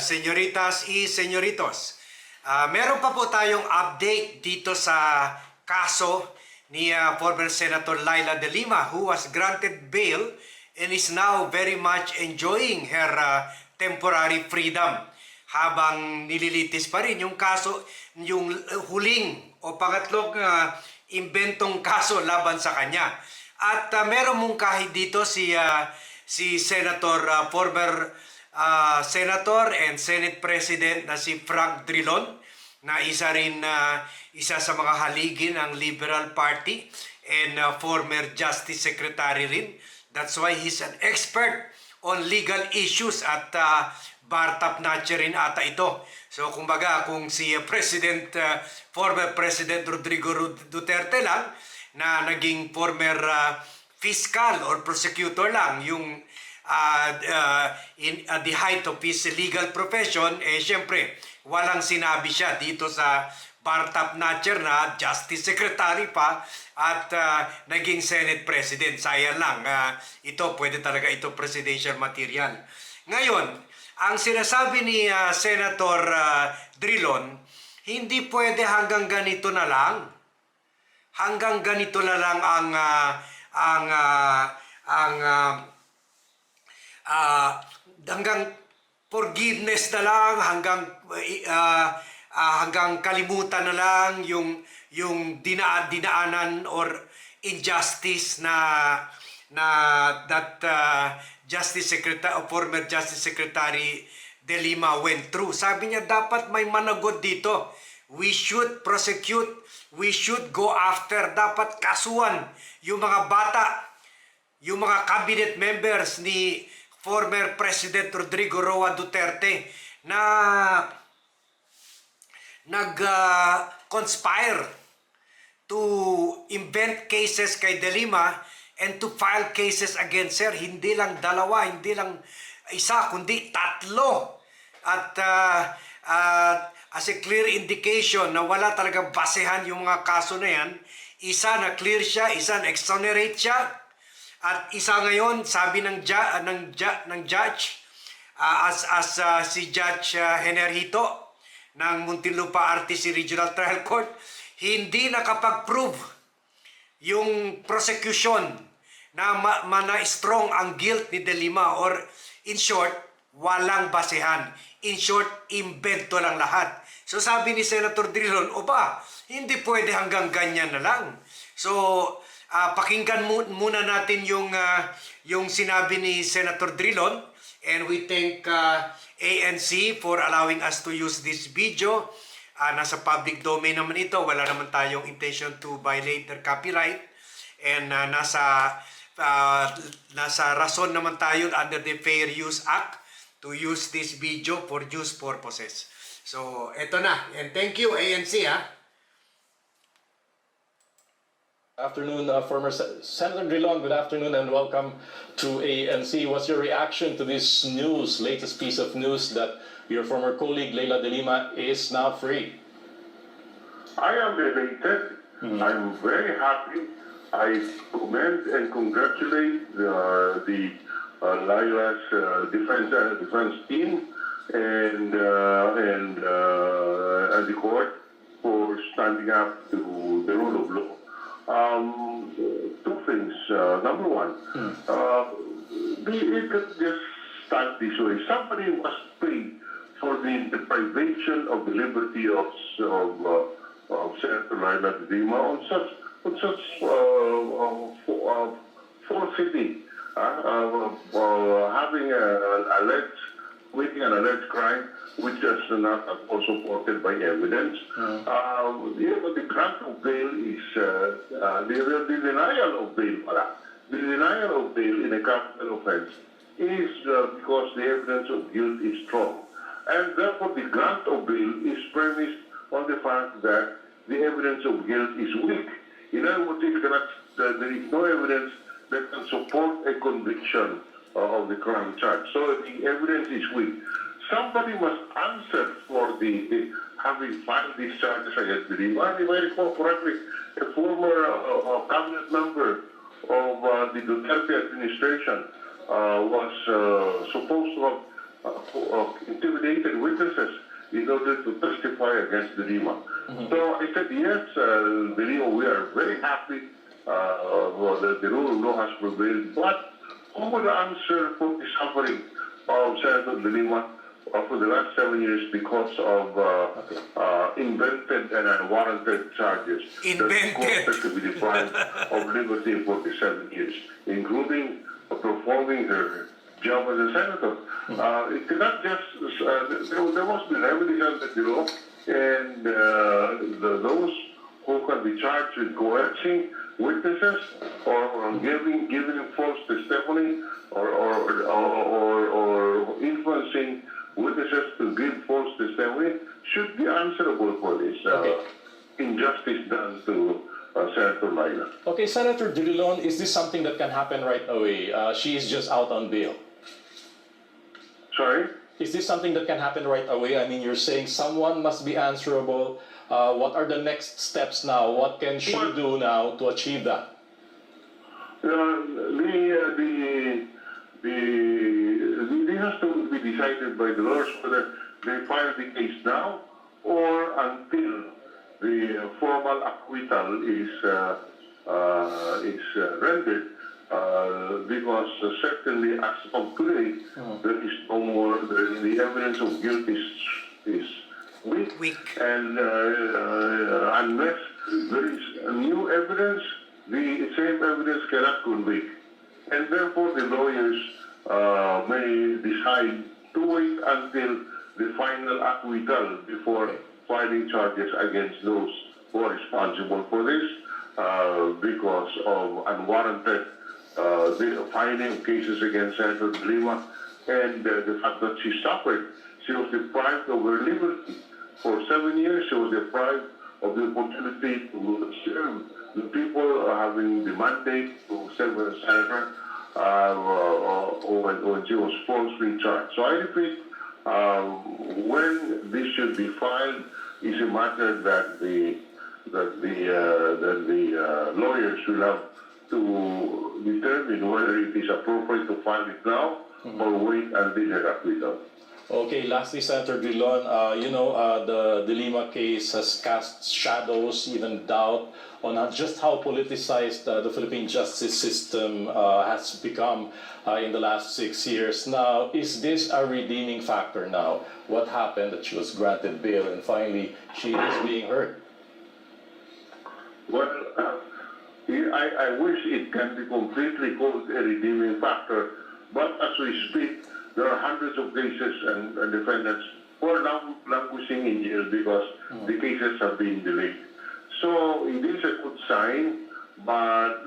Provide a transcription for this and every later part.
señoritas y señoritos. Meron pa po tayong update dito sa kaso ni former Senator Leila de Lima, who was granted bail and is now very much enjoying her temporary freedom habang nililitis pa rin yung kaso, yung huling o pangatlong imbentong kaso laban sa kanya. At meron mong kahit dito si Senator, former Senator and Senate President na si Frank Drilon, na isa sa mga haligi ng Liberal Party and former Justice Secretary rin. That's why he's an expert on legal issues at bar top notch rin ata ito. So kumbaga kung si former President Rodrigo Duterte lang na naging former fiscal or prosecutor lang yung in the height of his legal profession, syempre walang sinabi siya dito sa bar top notcher na Justice Secretary pa at naging Senate President. Sayang lang, ito pwede talaga ito presidential material. Ngayon, ang sinasabi ni Senator Drilon, hindi pwede hanggang ganito na lang. Hanggang ganito na lang hanggang forgiveness na lang, hanggang kalimutan na lang yung dinaanan or injustice na that Justice Secretary o former Justice Secretary de Lima went through. Sabi niya dapat may managot dito. We should prosecute, we should go after, dapat kasuhan yung mga bata, yung mga cabinet members ni former President Rodrigo Roa Duterte na nag-conspire to invent cases kay De Lima and to file cases against her. Hindi lang dalawa, hindi lang isa, kundi tatlo. At as a clear indication na wala talagang basehan yung mga kaso na yan, isa na clear siya, isa na exonerate siya, at isa ngayon sabi ng judge si Judge Henerito ng Muntinlupa RTC Regional Trial Court, hindi nakapag-prove yung prosecution na strong ang guilt ni De Lima, or in short, walang basehan. In short, invento lang lahat. So sabi ni Senator Drilon, hindi pwede hanggang ganyan na lang. So pakinggan muna natin yung sinabi ni Senator Drilon, and we thank ANC for allowing us to use this video. Nasa public domain naman ito, wala naman tayong intention to violate their copyright, and nasa rason naman tayo under the Fair Use Act to use this video for news purposes. So eto na, and thank you ANC Afternoon, former Senator Drilon. Good afternoon and welcome to ANC. What's your reaction to this news, latest piece of news that your former colleague Leila de Lima is now free? I am elated. I'm very happy. I commend and congratulate the Leila's defense team and the court for standing up to the rule of law. Two things. Number one, it could just start this way. Somebody must pay for the deprivation of the liberty of Senator Leila de Lima on such forfeiting, having committing an alleged crime which is not also supported by evidence. The grant of bail is the denial of bail. The denial of bail in a capital offense is because the evidence of guilt is strong, and therefore the grant of bail is premised on the fact that the evidence of guilt is weak. In other words, there is no evidence that can support a conviction of the crime charge. So the evidence is weak. Somebody must answer for the having filed these charges against Lima. If I recall correctly, a former cabinet member of the Duterte administration was supposed to have intimidated witnesses in order to testify against De Lima. So I said, yes, De Lima, we are very happy the rule of law has prevailed, but who will answer for the suffering of Senator De Lima for the last 7 years because of invented and unwarranted charges Invented. that caused her to be deprived of liberty for the 7 years, including performing her job as a senator. It cannot just, there must be remedies under the law, and those who can be charged with coercing witnesses or giving false testimony or influencing witnesses to give false testimony should be answerable for this injustice done to Senator Laila. Okay, Senator De Leon, is this something that can happen right away? She is just out on bail. Sorry? Is this something that can happen right away? I mean, you're saying someone must be answerable. What are the next steps now? What can she do now to achieve that? This has to be decided by the lawyers whether they file the case now or until the formal acquittal is rendered. Because certainly as of today, there is no more, the evidence of guilt is weak. And unless there is new evidence, the same evidence cannot convict. And therefore the lawyers may decide to wait until the final acquittal before filing charges against those who are responsible for this because of unwarranted the filing of cases against Senator De Lima and the fact that she suffered. She was deprived of her liberty for 7 years. She was deprived of the opportunity to serve the people having the mandate to serve as a senator when she was falsely charged. So I repeat, when this should be filed is a matter that the lawyers will have to determine whether it is appropriate to file it now or wait until her acquittal. Okay, lastly, Senator De Leon, the De Lima case has cast shadows, even doubt, on just how politicized the Philippine justice system has become in the last 6 years. Now, is this a redeeming factor now? What happened that she was granted bail and finally she is being heard? Well, I wish it can be completely called a redeeming factor, but as we speak, there are hundreds of cases and defendants who are now languishing in jail because the cases have been delayed. So it is a good sign, but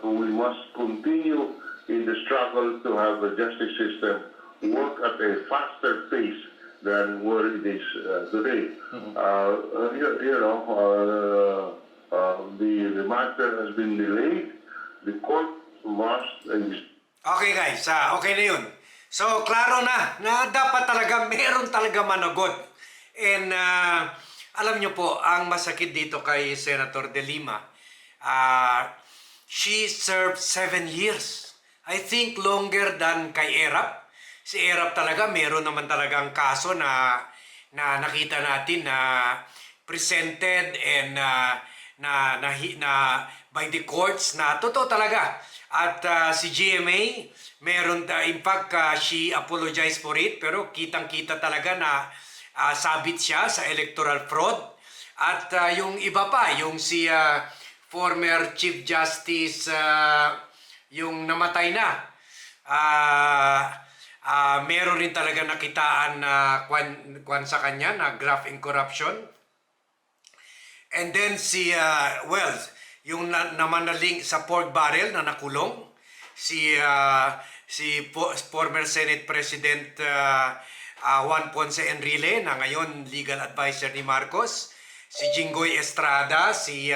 we must continue in the struggle to have the justice system work at a faster pace than where it is today. The matter has been delayed. The court must. Okay guys, okay na yun. So, klaro na dapat talaga, meron talaga managot. And alam nyo po, ang masakit dito kay Senator De Lima, she served 7 years. I think longer than kay Erap. Si Erap talaga, meron naman talagang kaso na nakita natin na presented and na by the courts na totoo talaga. At si GMA, meron in fact she apologized for it, pero kitang-kita talaga na sabit siya sa electoral fraud. At yung iba pa, yung si former Chief Justice yung namatay na, meron rin talaga nakitaan na kwan sa kanya na graft in corruption. And then si yung namanaling sa pork barrel na nakulong, si former Senate President Juan Ponce Enrile na ngayon legal advisor ni Marcos, si Jinggoy Estrada, si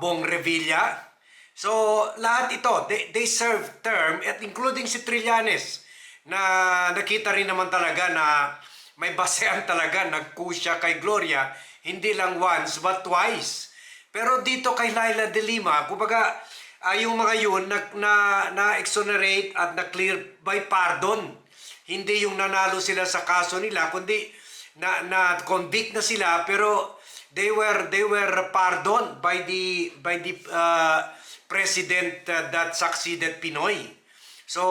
Bong Revilla. So lahat ito, they serve term, at including si Trillanes na nakita rin naman talaga na may basehan talaga, nagkusya kay Gloria, hindi lang once but twice. Pero dito kay Laila De Lima, kumbaga yung mga yun na-exonerate at na-clear by pardon. Hindi yung nanalo sila sa kaso nila, kundi na-convict na sila, pero they were pardoned by the president that succeeded Pinoy. So,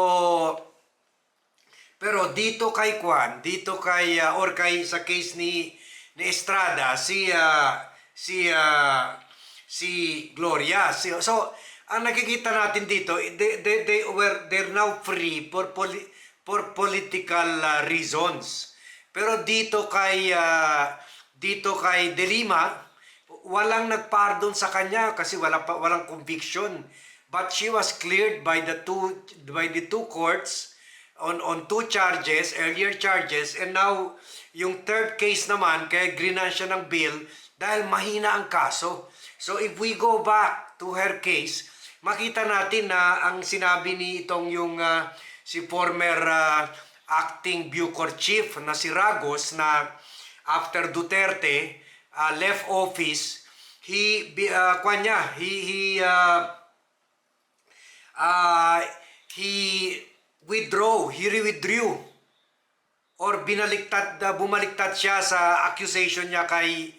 pero dito kay Juan, dito kay or kay sa case ni Estrada, si Gloria. So, ang nakikita natin dito, they're now free for political reasons. Pero dito kay De Lima, walang nagpardon sa kanya kasi walang conviction. But she was cleared by the two courts on two charges, earlier charges, and now yung third case naman kaya grinan siya ng bail dahil mahina ang kaso. So if we go back to her case, makita natin na ang sinabi ni itong yung si former acting Bucor chief na si Ragos na after Duterte left office, he withdrew or bumaliktad siya sa accusation niya kay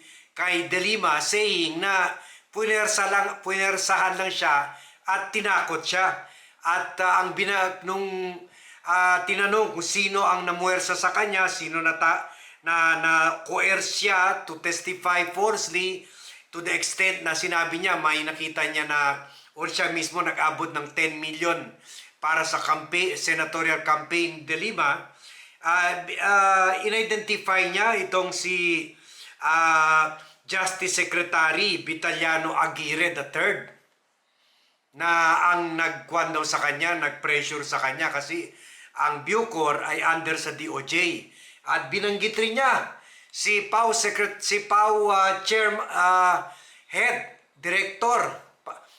De Lima, saying na punersahan lang siya at tinakot siya. At tinanong kung sino ang namuwersa sa kanya, sino na coerce siya to testify falsely, to the extent na sinabi niya may nakita niya na or siya mismo nag-abot ng 10 million para sa senatorial campaign de Lima. In-identify niya itong si Justice Secretary Vitalliano Aguirre III na ang nag-pressure sa kanya kasi ang Bucor ay under sa DOJ. At binanggit rin niya si Head Director,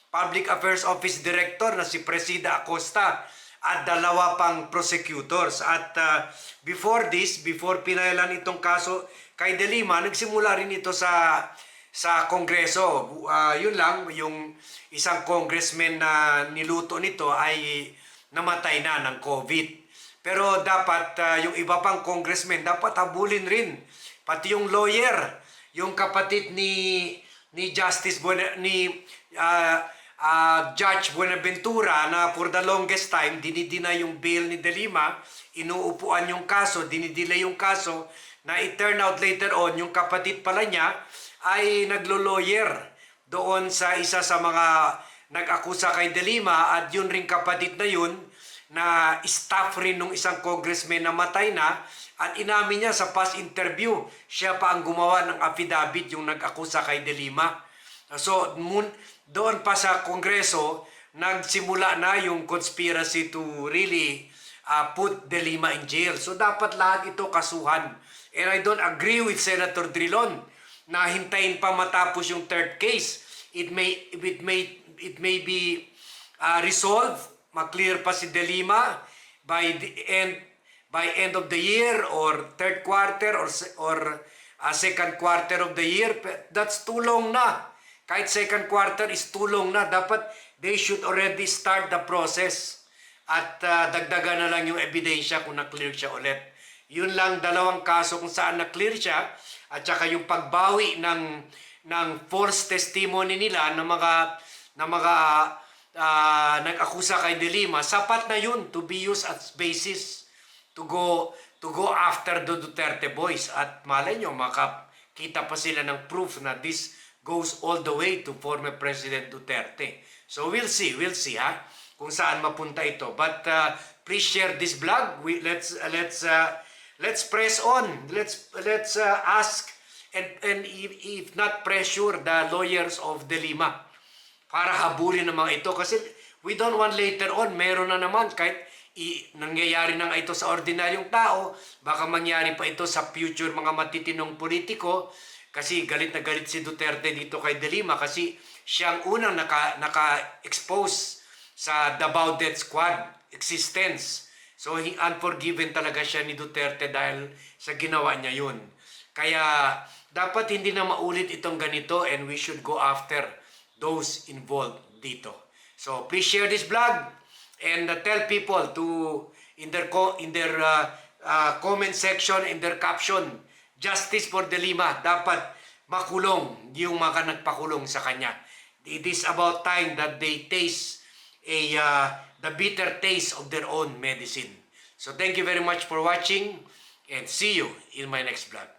Public Affairs Office Director na si Presida Acosta at dalawa pang prosecutors. At before pinailan itong kaso kay De Lima, nagsimula rin ito sa Kongreso. Yun lang, yung isang congressman na niluto nito ay namatay na ng COVID. Pero dapat yung iba pang congressman dapat habulin rin. Pati yung lawyer, yung kapatid ni Judge Buenaventura na for the longest time dinidina yung bail ni De Lima, inuupuan yung kaso, dinidelay yung kaso, na it turn out later on yung kapatid pala niya ay naglo-lawyer doon sa isa sa mga nag-akusa kay De Lima, at yun ring kapatid na yun na staff rin nung isang congressman na matay na, at inamin niya sa past interview siya pa ang gumawa ng affidavit yung nag-akusa kay De Lima. So doon pa sa Kongreso nagsimula na yung conspiracy to really put De Lima in jail. So dapat lahat ito kasuhan. And I don't agree with Senator Drilon na hintayin pa matapos yung third case. It may be resolved, maklear pa si De Lima by end of the year or third quarter or second quarter of the year. That's too long na. Kahit second quarter is too long na. Dapat they should already start the process at dagdagan na lang yung ebidensya kung na-clear siya ulit. Yun lang dalawang kaso kung saan na-clear siya, at saka yung pagbawi ng false testimony nila ng mga nag-akusa kay De Lima. Sapat na yun to be used as basis to go after the Duterte Boys. At malay nyo, makakita pa sila ng proof na this goes all the way to former President Duterte. So we'll see kung saan mapunta ito. But please share this vlog. Let's press on. Let's ask and if not pressure the lawyers of De Lima para habulin ng mga ito, kasi we don't want later on meron na naman kahit nangyayari na ito sa ordinaryong tao, baka mangyari pa ito sa future mga matitinong politiko. Kasi galit na galit si Duterte dito kay De Lima kasi siyang unang naka-expose sa Davao Death Squad existence. So unforgiven talaga siya ni Duterte dahil sa ginawa niya yun. Kaya dapat hindi na maulit itong ganito, and we should go after those involved dito. So please share this vlog and tell people to in their comment section, in their caption, justice for De Lima. Dapat makulong yung mga nagpakulong sa kanya. It is about time that they taste the bitter taste of their own medicine. So thank you very much for watching and see you in my next vlog.